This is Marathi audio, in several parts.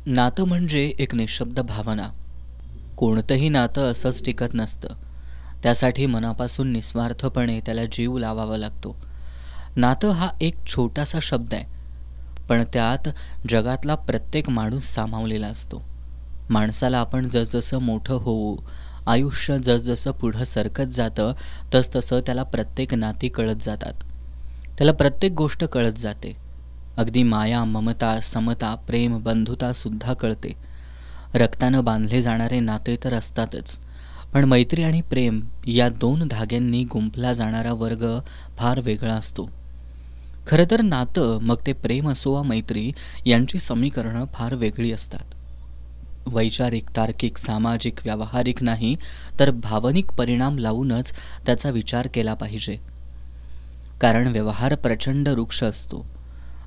नातं म्हणजे एक निःशब्द भावना. कोणतंही नातं असंच टिकत नसतं. त्यासाठी मनापासून निस्वार्थपणे त्याला जीव लावावा लागतो. नातं हा एक छोटासा शब्द आहे, पण त्यात जगातला प्रत्येक माणूस सामावलेला असतो. माणसाला आपण जसजसं मोठं होऊ, आयुष्य जसजसं पुढं सरकत जातं, तसतसं त्याला प्रत्येक नाती कळत जातात. त्याला प्रत्येक गोष्ट कळत जाते. अगदी माया, ममता, समता, प्रेम, बंधुतासुद्धा कळते. रक्तानं बांधले जाणारे नाते तर असतातच, पण मैत्री आणि प्रेम या दोन धाग्यांनी गुंफला जाणारा वर्ग फार वेगळा असतो. खरं तर नातं, मग ते प्रेम असो वा मैत्री, यांची समीकरणं फार वेगळी असतात. वैचारिक, तार्किक, सामाजिक, व्यावहारिक नाही, तर भावनिक परिणाम लावूनच त्याचा विचार केला पाहिजे. कारण व्यवहार प्रचंड वृक्ष असतो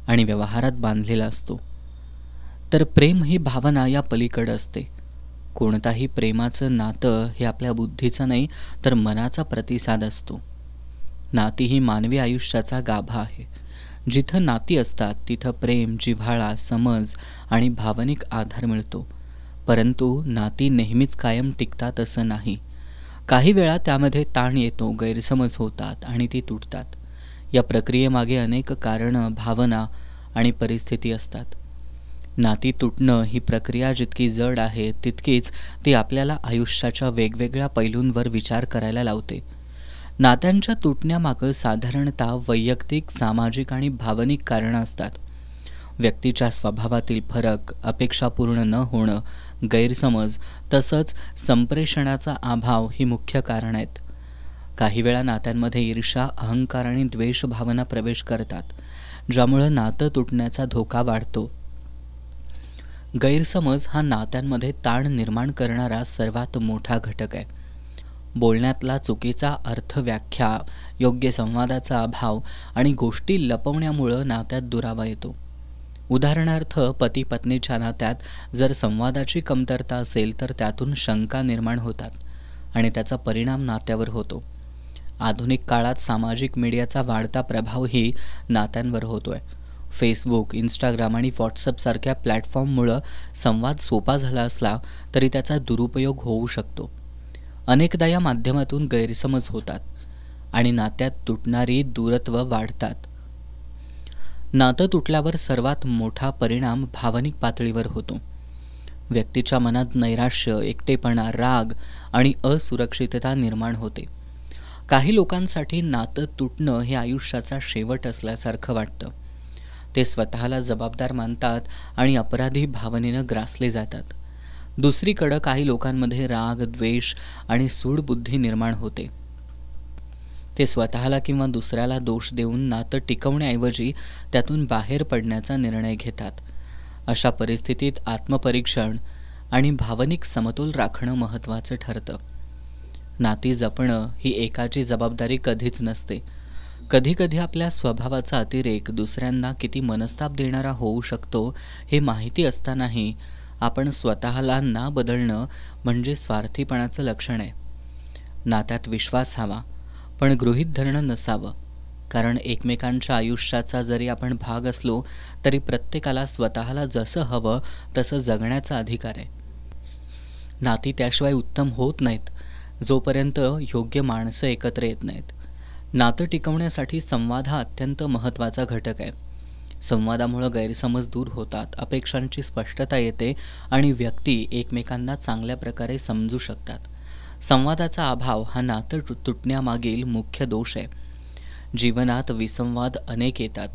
आणि व्यवहारात बांधलेला असतो. तर प्रेम ही भावना या पलीकडे असते. कोणताही प्रेमाचं नातं हे आपल्या बुद्धीचं नाही, तर मनाचा प्रतिसाद असतो. नाती ही मानवी आयुष्याचा गाभा आहे. जिथं नाती असतात तिथं प्रेम, जिव्हाळा, समज आणि भावनिक आधार मिळतो. परंतु नाती नेहमीच कायम टिकतात असं नाही. काही वेळा त्यामध्ये ताण येतो, गैरसमज होतात आणि ती तुटतात. या प्रक्रियेमागे अनेक कारणं, भावना आणि परिस्थिती असतात. नाती तुटणं ही प्रक्रिया जितकी जड आहे, तितकीच ती आपल्याला आयुष्याच्या वेगवेगळ्या पैलूंवर विचार करायला लावते. नात्यांच्या तुटण्यामागं साधारणतः वैयक्तिक, सामाजिक आणि भावनिक कारणं असतात. व्यक्तीच्या स्वभावातील फरक, अपेक्षा पूर्ण न होणं, गैरसमज, तसंच संप्रेषणाचा अभाव ही मुख्य कारणं आहेत. काही वेळा नात्यांमध्ये ईर्ष्या, अहंकार आणि द्वेष भावना प्रवेश करतात, ज्यामुळं नातं तुटण्याचा धोका वाढतो. गैरसमज हा नात्यांमध्ये ताण निर्माण करणारा सर्वात मोठा घटक आहे. बोलण्यातला चुकीचा अर्थ, व्याख्या, योग्य संवादाचा अभाव आणि गोष्टी लपवण्यामुळं नात्यात दुरावा येतो. उदाहरणार्थ, पती पत्नीच्या नात्यात जर संवादाची कमतरता असेल तर त्यातून शंका निर्माण होतात आणि त्याचा परिणाम नात्यावर होतो. आधुनिक काळात सामाजिक मीडियाचा वाढता प्रभावही नात्यांवर होतोय. फेसबुक, इंस्टाग्राम आणि व्हॉट्सअपसारख्या प्लॅटफॉर्ममुळं संवाद सोपा झाला असला तरी त्याचा दुरुपयोग होऊ शकतो. अनेकदा या माध्यमातून गैरसमज होतात आणि नात्यात तुटणारी दूरत्व वाढतात. नातं तुटल्यावर सर्वात मोठा परिणाम भावनिक पातळीवर होतो. व्यक्तीच्या मनात नैराश्य, एकटेपणा, राग आणि असुरक्षितता निर्माण होते. काही लोकांसाठी नातं तुटणं हे आयुष्याचा शेवट असल्यासारखं वाटतं. ते स्वतःला जबाबदार मानतात आणि अपराधी भावनेनं ग्रासले जातात. दुसरीकडं काही लोकांमध्ये राग, द्वेष आणि सूडबुद्धी निर्माण होते. ते स्वतःला किंवा दुसऱ्याला दोष देऊन नातं टिकवण्याऐवजी त्यातून बाहेर पडण्याचा निर्णय घेतात. अशा परिस्थितीत आत्मपरीक्षण आणि भावनिक समतोल राखणं महत्त्वाचं ठरतं. नाती जपणं ही एकाची जबाबदारी कधीच नसते. कधीकधी आपल्या स्वभावाचा अतिरेक दुसऱ्यांना किती मनस्ताप देणारा होऊ शकतो हे माहिती असतानाही आपण स्वतःला ना बदलणं म्हणजे स्वार्थीपणाचं लक्षण आहे. नात्यात विश्वास हवा, पण गृहीत धरणं नसावं. कारण एकमेकांच्या आयुष्याचा जरी आपण भाग असलो तरी प्रत्येकाला स्वतःला जसं हवं तसं जगण्याचा अधिकार आहे. नाती त्याशिवाय उत्तम होत नाहीत जोपर्यंत योग्य माणसं एकत्र येत नाहीत. नातं टिकवण्यासाठी संवाद हा अत्यंत महत्त्वाचा घटक आहे. संवादामुळं गैरसमज दूर होतात, अपेक्षांची स्पष्टता येते आणि व्यक्ती एकमेकांना चांगल्या प्रकारे समजू शकतात. संवादाचा अभाव हा नातं तुटण्यामागील मुख्य दोष आहे. जीवनात विसंवाद अनेक येतात,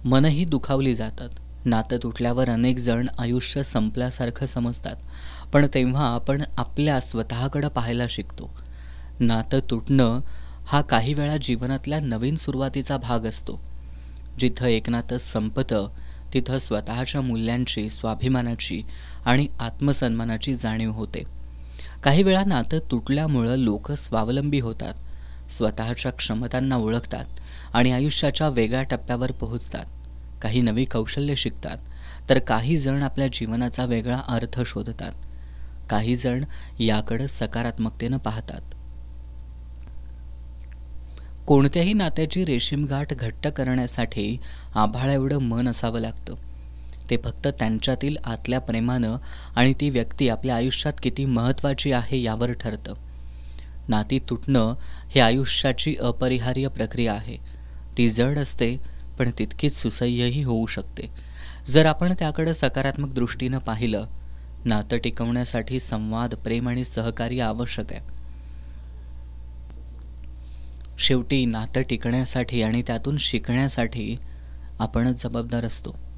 मनही दुखावली जातात. नातं तुटल्यावर अनेक जण आयुष्य संपल्यासारखं समजतात, पण तेव्हा आपण आपल्या स्वतःकडं पाहायला शिकतो. नातं तुटणं हा काही वेळा जीवनातल्या नवीन सुरुवातीचा भाग असतो. जिथं एक नातं संपतं तिथं स्वतःच्या मूल्यांची, स्वाभिमानाची आणि आत्मसन्मानाची जाणीव होते. काही वेळा नातं तुटल्यामुळं लोक स्वावलंबी होतात, स्वतःच्या क्षमतांना ओळखतात आणि आयुष्याच्या वेगळ्या टप्प्यावर पोहोचतात. काही नवी कौशल्य शिकतात, तर काही जण आपल्या जीवनाचा वेगळा अर्थ शोधतात. काही जण याकडे सकारात्मकतेनं पाहतात. कोणत्याही नात्याची रेशीमगाठ घट्ट करण्यासाठी आभाळा एवढं मन असावं लागतं. ते फक्त त्यांच्यातील आतल्या प्रेमानं आणि ती व्यक्ती आपल्या आयुष्यात किती महत्त्वाची आहे यावर ठरतं. नाती तुटणं हे आयुष्याची अपरिहार्य प्रक्रिया आहे. ती जड असते, पण तितकीच सुसह्यही होऊ शकते जर आपण त्याकडं सकारात्मक दृष्टीनं पाहिलं. नातं टिकवण्यासाठी संवाद, प्रेम आणि सहकार्य आवश्यक आहे. शेवटी नातं टिकण्यासाठी आणि त्यातून शिकण्यासाठी आपणच जबाबदार असतो.